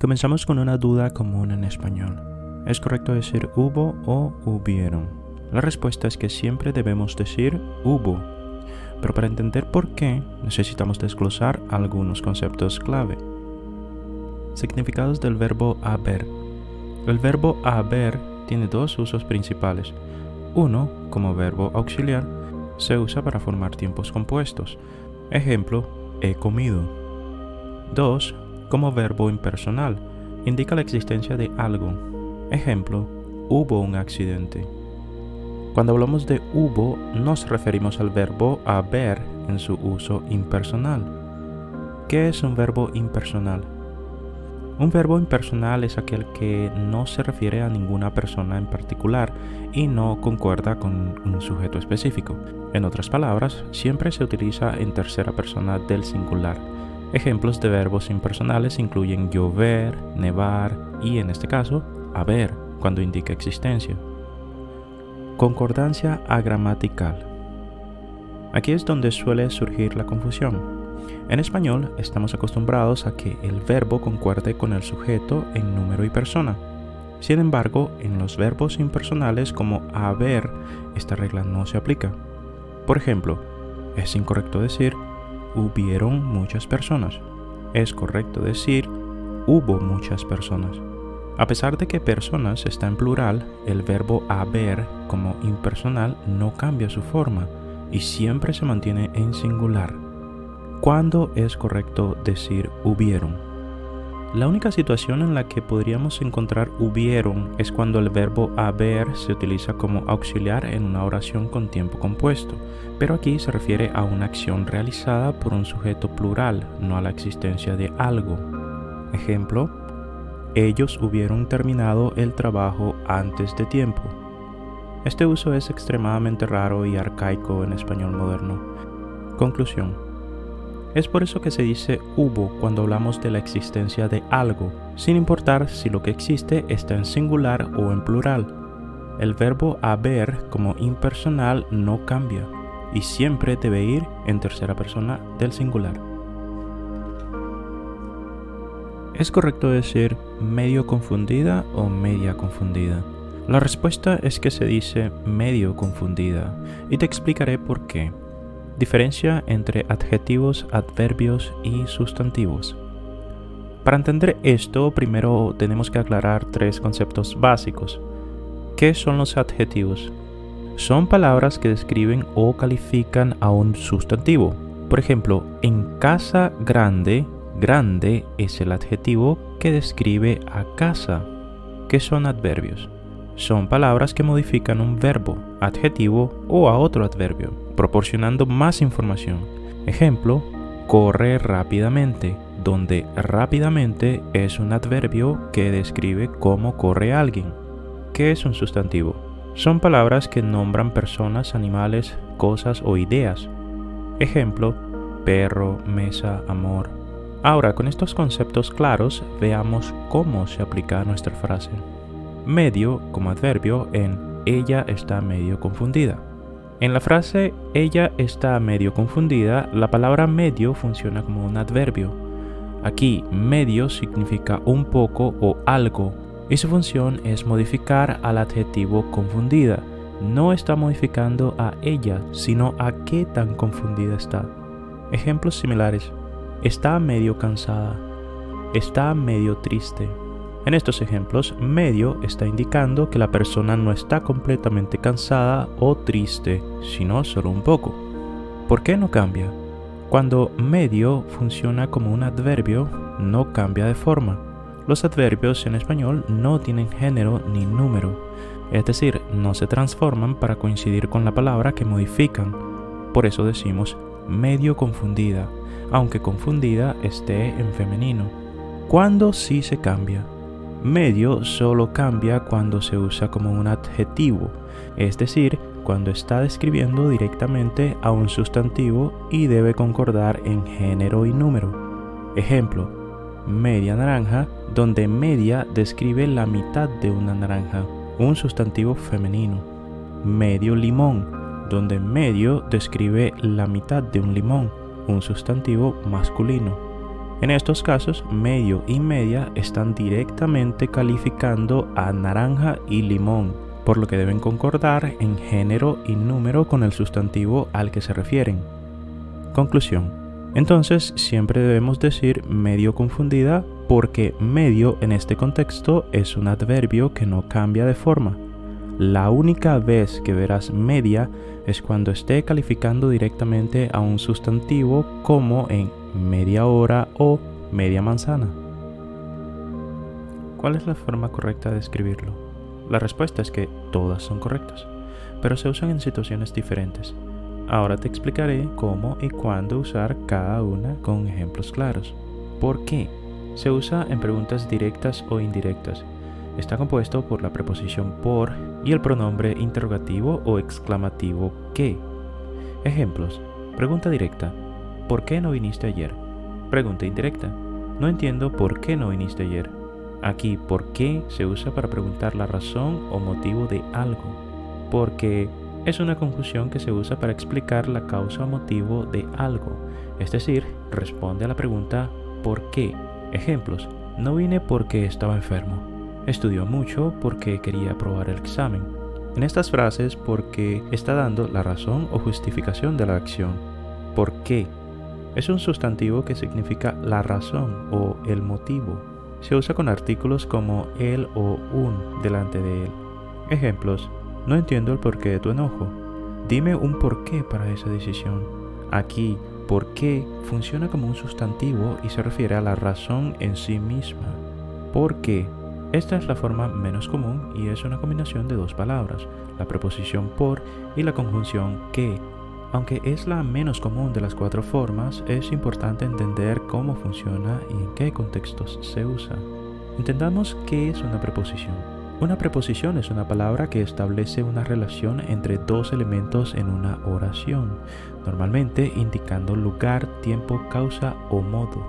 Comenzamos con una duda común en español. ¿Es correcto decir hubo o hubieron? La respuesta es que siempre debemos decir hubo, pero para entender por qué necesitamos desglosar algunos conceptos clave. Significados del verbo haber. El verbo haber tiene dos usos principales. Uno, como verbo auxiliar, se usa para formar tiempos compuestos. Ejemplo, he comido. 2. Como verbo impersonal, indica la existencia de algo. Ejemplo, hubo un accidente. Cuando hablamos de hubo, nos referimos al verbo haber en su uso impersonal. ¿Qué es un verbo impersonal? Un verbo impersonal es aquel que no se refiere a ninguna persona en particular y no concuerda con un sujeto específico. En otras palabras, siempre se utiliza en tercera persona del singular. Ejemplos de verbos impersonales incluyen llover, nevar y, en este caso, haber, cuando indica existencia. Concordancia agramatical. Aquí es donde suele surgir la confusión. En español estamos acostumbrados a que el verbo concuerde con el sujeto en número y persona. Sin embargo, en los verbos impersonales como haber, esta regla no se aplica. Por ejemplo, es incorrecto decir hubieron muchas personas. Es correcto decir hubo muchas personas. A pesar de que personas está en plural, el verbo haber como impersonal no cambia su forma y siempre se mantiene en singular. ¿Cuándo es correcto decir hubieron? La única situación en la que podríamos encontrar hubieron es cuando el verbo haber se utiliza como auxiliar en una oración con tiempo compuesto, pero aquí se refiere a una acción realizada por un sujeto plural, no a la existencia de algo. Ejemplo, ellos hubieron terminado el trabajo antes de tiempo. Este uso es extremadamente raro y arcaico en español moderno. Conclusión. Es por eso que se dice hubo cuando hablamos de la existencia de algo, sin importar si lo que existe está en singular o en plural. El verbo haber como impersonal no cambia y siempre debe ir en tercera persona del singular. ¿Es correcto decir medio confundida o media confundida? La respuesta es que se dice medio confundida y te explicaré por qué. Diferencia entre adjetivos, adverbios y sustantivos. Para entender esto, primero tenemos que aclarar tres conceptos básicos. ¿Qué son los adjetivos? Son palabras que describen o califican a un sustantivo. Por ejemplo, en casa grande, grande es el adjetivo que describe a casa. ¿Qué son adverbios? Son palabras que modifican un verbo, adjetivo o a otro adverbio, proporcionando más información. Ejemplo, corre rápidamente, donde rápidamente es un adverbio que describe cómo corre alguien. ¿Qué es un sustantivo? Son palabras que nombran personas, animales, cosas o ideas. Ejemplo, perro, mesa, amor. Ahora, con estos conceptos claros, veamos cómo se aplica a nuestra frase. Medio como adverbio en ella está medio confundida. En la frase ella está medio confundida, la palabra medio funciona como un adverbio. Aquí medio significa un poco o algo y su función es modificar al adjetivo confundida. No está modificando a ella, sino a qué tan confundida está. Ejemplos similares. Está medio cansada. Está medio triste. En estos ejemplos, medio está indicando que la persona no está completamente cansada o triste, sino solo un poco. ¿Por qué no cambia? Cuando medio funciona como un adverbio, no cambia de forma. Los adverbios en español no tienen género ni número, es decir, no se transforman para coincidir con la palabra que modifican. Por eso decimos medio confundida, aunque confundida esté en femenino. ¿Cuándo sí se cambia? Medio solo cambia cuando se usa como un adjetivo, es decir, cuando está describiendo directamente a un sustantivo y debe concordar en género y número. Ejemplo, media naranja, donde media describe la mitad de una naranja, un sustantivo femenino. Medio limón, donde medio describe la mitad de un limón, un sustantivo masculino. En estos casos, medio y media están directamente calificando a naranja y limón, por lo que deben concordar en género y número con el sustantivo al que se refieren. Conclusión. Entonces, siempre debemos decir medio confundida porque medio en este contexto es un adverbio que no cambia de forma. La única vez que verás media es cuando esté calificando directamente a un sustantivo como en media hora o media manzana. ¿Cuál es la forma correcta de escribirlo? La respuesta es que todas son correctas, pero se usan en situaciones diferentes. Ahora te explicaré cómo y cuándo usar cada una con ejemplos claros. ¿Por qué? Se usa en preguntas directas o indirectas. Está compuesto por la preposición por y el pronombre interrogativo o exclamativo que. Ejemplos. Pregunta directa. ¿Por qué no viniste ayer? Pregunta indirecta. No entiendo por qué no viniste ayer. Aquí, ¿por qué? Se usa para preguntar la razón o motivo de algo. Porque es una conjunción que se usa para explicar la causa o motivo de algo. Es decir, responde a la pregunta ¿por qué? Ejemplos. No vine porque estaba enfermo. Estudió mucho porque quería aprobar el examen. En estas frases, porque está dando la razón o justificación de la acción. ¿Por qué? Es un sustantivo que significa la razón o el motivo. Se usa con artículos como el o un delante de él. Ejemplos. No entiendo el porqué de tu enojo. Dime un porqué para esa decisión. Aquí, por qué funciona como un sustantivo y se refiere a la razón en sí misma. ¿Por qué? Esta es la forma menos común y es una combinación de dos palabras, la preposición por y la conjunción que. Aunque es la menos común de las cuatro formas, es importante entender cómo funciona y en qué contextos se usa. Entendamos qué es una preposición. Una preposición es una palabra que establece una relación entre dos elementos en una oración, normalmente indicando lugar, tiempo, causa o modo.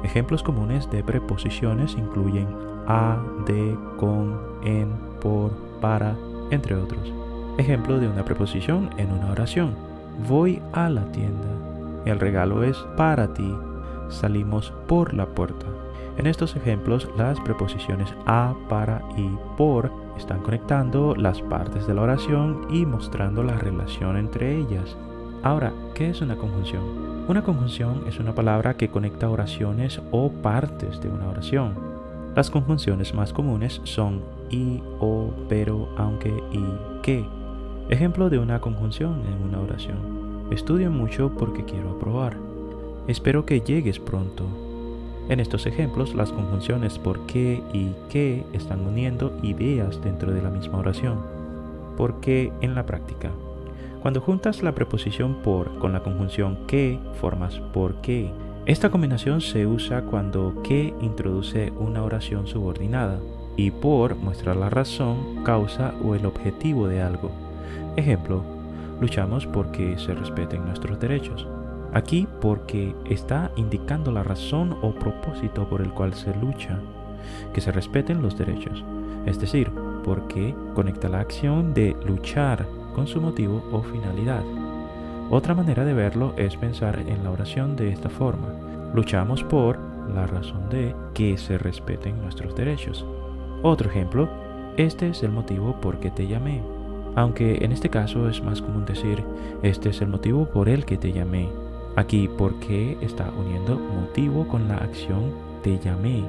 Ejemplos comunes de preposiciones incluyen a, de, con, en, por, para, entre otros. Ejemplo de una preposición en una oración. Voy a la tienda. El regalo es para ti. Salimos por la puerta. En estos ejemplos, las preposiciones a, para y por están conectando las partes de la oración y mostrando la relación entre ellas. Ahora, ¿qué es una conjunción? Una conjunción es una palabra que conecta oraciones o partes de una oración. Las conjunciones más comunes son y, o, pero, aunque y que. Ejemplo de una conjunción en una oración. Estudio mucho porque quiero aprobar. Espero que llegues pronto. En estos ejemplos, las conjunciones por qué y que están uniendo ideas dentro de la misma oración. ¿Por qué en la práctica? Cuando juntas la preposición por con la conjunción que, formas por qué. Esta combinación se usa cuando que introduce una oración subordinada y por muestra la razón, causa o el objetivo de algo. Ejemplo, luchamos porque se respeten nuestros derechos. Aquí porque está indicando la razón o propósito por el cual se lucha, que se respeten los derechos. Es decir, porque conecta la acción de luchar con su motivo o finalidad. Otra manera de verlo es pensar en la oración de esta forma. Luchamos por la razón de que se respeten nuestros derechos. Otro ejemplo, este es el motivo por que te llamé. Aunque en este caso es más común decir, este es el motivo por el que te llamé. Aquí, por qué está uniendo motivo con la acción te llamé.